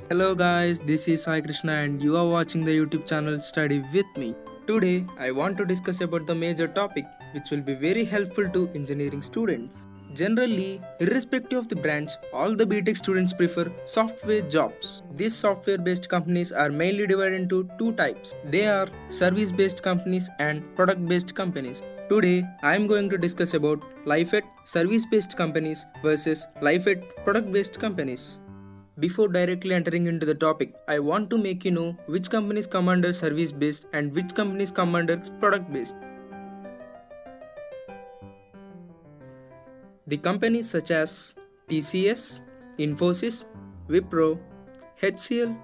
Hello guys, this is Sai Krishna and you are watching the YouTube channel Study with me. Today I want to discuss about the major topic which will be very helpful to engineering students. Generally, irrespective of the branch, all the BTech students prefer software jobs. These software based companies are mainly divided into two types. They are service based companies and product based companies. Today I am going to discuss about life at service based companies versus life at product based companies. Before directly entering into the topic, I want to make you know which companies come under service based and which companies come under product based. The companies such as TCS, Infosys, Wipro, HCL,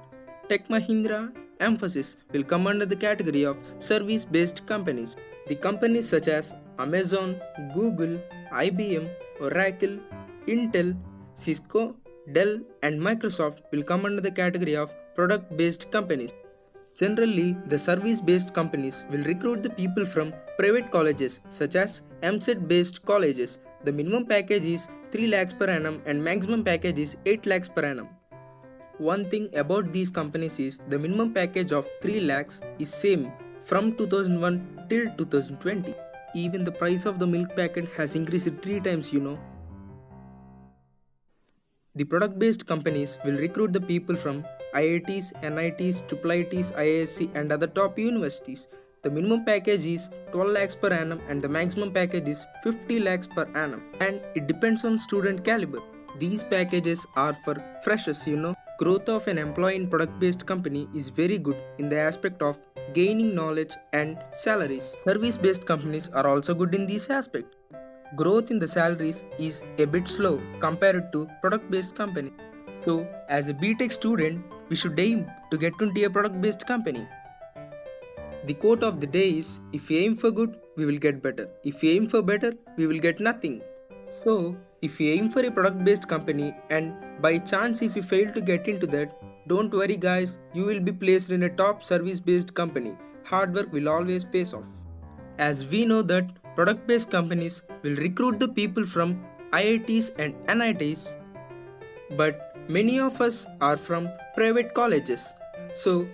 Tech Mahindra, Mphasis will come under the category of service based companies. The companies such as Amazon, Google, IBM, Oracle, Intel, Cisco, Dell and Microsoft will come under the category of product-based companies. Generally, the service-based companies will recruit the people from private colleges such as MCET-based colleges. The minimum package is 3 lakhs per annum and maximum package is 8 lakhs per annum. One thing about these companies is the minimum package of 3 lakhs is same from 2001 till 2020. Even the price of the milk packet has increased 3 times, The product-based companies will recruit the people from IITs, NITs, IIITs, IISc and other top universities. The minimum package is 12 lakhs per annum and the maximum package is 50 lakhs per annum. And it depends on student caliber. These packages are for freshers, Growth of an employee in product-based company is very good in the aspect of gaining knowledge and salaries. Service-based companies are also good in this aspect. Growth in the salaries is a bit slow compared to product-based company. So, as a BTech student, we should aim to get into a product-based company. The quote of the day is, if we aim for good, we will get better. If we aim for better, we will get nothing. So, if we aim for a product-based company and by chance if you fail to get into that, don't worry guys, you will be placed in a top service-based company. Hard work will always pay off. As we know that product-based companies will recruit the people from IITs and NITs, but many of us are from private colleges. So,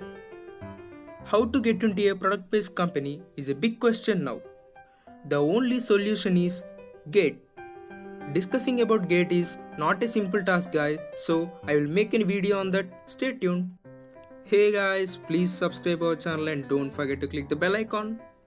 how to get into a product-based company is a big question now. The only solution is GATE. Discussing about GATE is not a simple task guys, so I will make a video on that. Stay tuned. Hey guys, please subscribe our channel and don't forget to click the bell icon.